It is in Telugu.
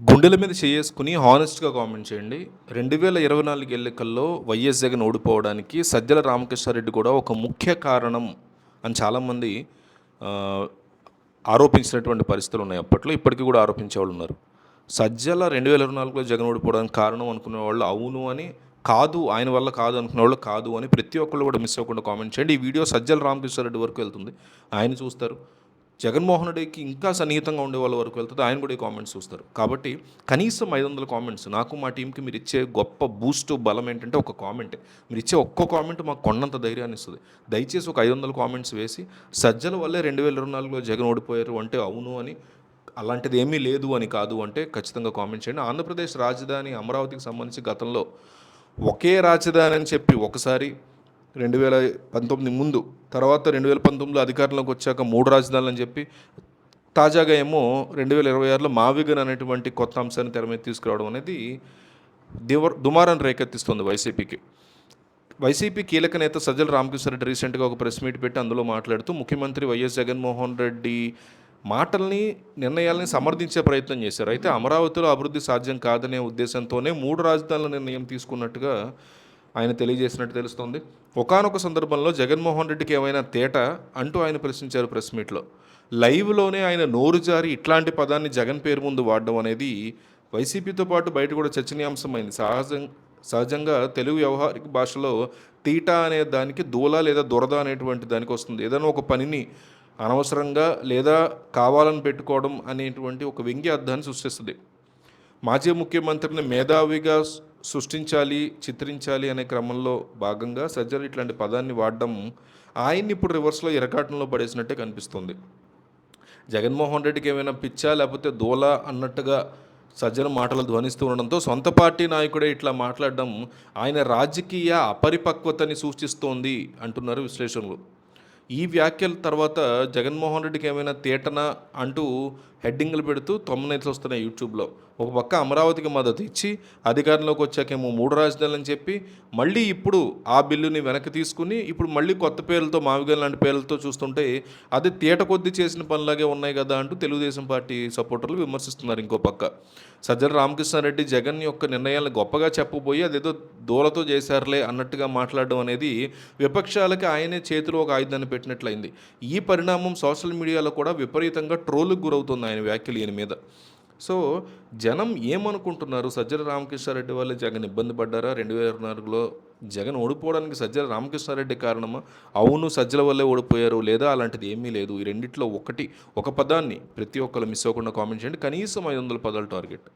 గుండెల మీద చేసుకుని హానెస్ట్‌గా కామెంట్ చేయండి. 2024 ఎన్నికల్లో వైఎస్ జగన్ ఓడిపోవడానికి సజ్జల రామకృష్ణారెడ్డి కూడా ఒక ముఖ్య కారణం అని చాలామంది ఆహ్, ఆరోపించినటువంటి పరిస్థితులున్నాయి అప్పట్లో. ఇప్పటికి కూడా ఆరోపించేవాళ్ళున్నారు. సజ్జల 2024లో జగన్ ఓడిపోవడానికి కారణం అనుకునేవాళ్ళు అవును అని, కాదు ఆయన వల్ల కాదు అనుకునేవాళ్ళు కాదు అని ప్రతి ఒక్కళ్ళు కూడా మిస్ అవ్వకుండా కామెంట్ చేయండి. ఈ వీడియో సజ్జల రామకృష్ణారెడ్డి వరకు వెళ్తుంది. ఆయన చూస్తారు. జగన్మోహన్ రెడ్డికి ఇంకా సన్నిహితంగా ఉండే వాళ్ళ వరకు వెళ్తుంది. ఆయన కూడా ఈ కామెంట్స్ చూస్తారు. కాబట్టి కనీసం 500 కామెంట్స్ నాకు మా టీంకి మీరు ఇచ్చే గొప్ప బూస్ట్ బలం ఏంటంటే ఒక కామెంటే. మీరు ఇచ్చే ఒక్క కామెంట్ మాకు కొండంత ధైర్యాన్ని ఇస్తుంది. దయచేసి ఒక 500 కామెంట్స్ వేసి సజ్జల వల్లే 2024లో జగన్ ఓడిపోయారు అంటే అవును అని, అలాంటిది ఏమీ లేదు అని కాదు అంటే ఖచ్చితంగా కామెంట్ చేయండి. ఆంధ్రప్రదేశ్ రాజధాని అమరావతికి సంబంధించి గతంలో ఒకే రాజధాని అని చెప్పి ఒకసారి 2019 ముందు, తర్వాత 2019లో అధికారంలోకి వచ్చాక 3 రాజధానులు అని చెప్పి, తాజాగా ఏమో 2026లో మావిగన్ అనేటువంటి కొత్త అంశాన్ని తెర మీద తీసుకురావడం అనేది దుమారాన్ని రేకెత్తిస్తుంది వైసీపీకి. వైసీపీ కీలక నేత సజ్జల రామకృష్ణారెడ్డి రీసెంట్గా ఒక ప్రెస్ మీట్ పెట్టి అందులో మాట్లాడుతూ ముఖ్యమంత్రి వైఎస్ జగన్మోహన్ రెడ్డి మాటల్ని, నిర్ణయాలని సమర్థించే ప్రయత్నం చేశారు. అయితే అమరావతిలో అభివృద్ధి సాధ్యం కాదనే ఉద్దేశంతోనే 3 రాజధానుల నిర్ణయం తీసుకున్నట్టుగా ఆయన తెలియజేసినట్టు తెలుస్తోంది. ఒకానొక సందర్భంలో జగన్మోహన్ రెడ్డికి ఏమైనా తేట అంటూ ఆయన ప్రశ్నించారు ప్రెస్ మీట్లో. లైవ్లోనే ఆయన నోరు జారి ఇట్లాంటి పదాన్ని జగన్ పేరు ముందు వాడడం అనేది వైసీపీతో పాటు బయట కూడా చర్చనీయాంశమైంది. సహజంగా తెలుగు వ్యవహారిక భాషలో తీటా అనే దానికి దూల లేదా దురద అనేటువంటి దానికి వస్తుంది. ఏదైనా ఒక పనిని అనవసరంగా లేదా కావాలని పెట్టుకోవడం అనేటువంటి ఒక వ్యంగ్య అర్థాన్ని సృష్టిస్తుంది. మాజీ ముఖ్యమంత్రిని మేధావిగా సృష్టించాలి, చిత్రించాలి అనే క్రమంలో భాగంగా సజ్జలు ఇట్లాంటి పదాన్ని వాడడం ఆయన్ని ఇప్పుడు రివర్స్లో ఇరకాటంలో పడేసినట్టే కనిపిస్తుంది. జగన్మోహన్ రెడ్డికి ఏమైనా పిచ్చా లేకపోతే దూల అన్నట్టుగా సజ్జల మాటలు ధ్వనిస్తూ ఉండడంతో సొంత పార్టీ నాయకుడే ఇట్లా మాట్లాడడం ఆయన రాజకీయ అపరిపక్వతని సూచిస్తోంది అంటున్నారు విశ్లేషకులు. ఈ వ్యాఖ్యల తర్వాత జగన్మోహన్ రెడ్డికి ఏమైనా తేటనా అంటూ హెడ్డింగ్లు పెడుతూ తొమ్మిది వస్తున్నాయి యూట్యూబ్లో. ఒక పక్క అమరావతికి మద్దతు ఇచ్చి అధికారంలోకి వచ్చాకేమో 3 రాజధానులు అని చెప్పి మళ్ళీ ఇప్పుడు ఆ బిల్లుని వెనక్కి తీసుకుని ఇప్పుడు మళ్ళీ కొత్త పేర్లతో మావిగన్ లాంటి పేర్లతో చూస్తుంటే అది తేట కొద్దీ చేసిన పనులాగే ఉన్నాయి కదా అంటూ తెలుగుదేశం పార్టీ సపోర్టర్లు విమర్శిస్తున్నారు. ఇంకో పక్క సజ్జల రామకృష్ణారెడ్డి జగన్ యొక్క నిర్ణయాలను గొప్పగా చెప్పబోయి అదేదో దూలతో చేశారులే అన్నట్టుగా మాట్లాడడం అనేది విపక్షాలకి ఆయనే చేతిలో ఒక ఆయుధాన్ని పెట్టినట్లయింది. ఈ పరిణామం సోషల్ మీడియాలో కూడా విపరీతంగా ట్రోల్కి గురవుతుంది ఆయన వ్యాఖ్యలు ఈయన మీద. సో జనం ఏమనుకుంటున్నారు? సజ్జల రామకృష్ణారెడ్డి వల్ల జగన్ ఇబ్బంది పడ్డారా? 2024లో జగన్ ఓడిపోవడానికి సజ్జల రామకృష్ణారెడ్డి కారణమా? అవును సజ్జల వల్లే ఓడిపోయారు, లేదా అలాంటిది ఏమీ లేదు. ఈ రెండిట్లో ఒక పదాన్ని ప్రతి ఒక్కరు మిస్ అవ్వకుండా కామెంట్ చేయండి. కనీసం 500 పదాలు టార్గెట్.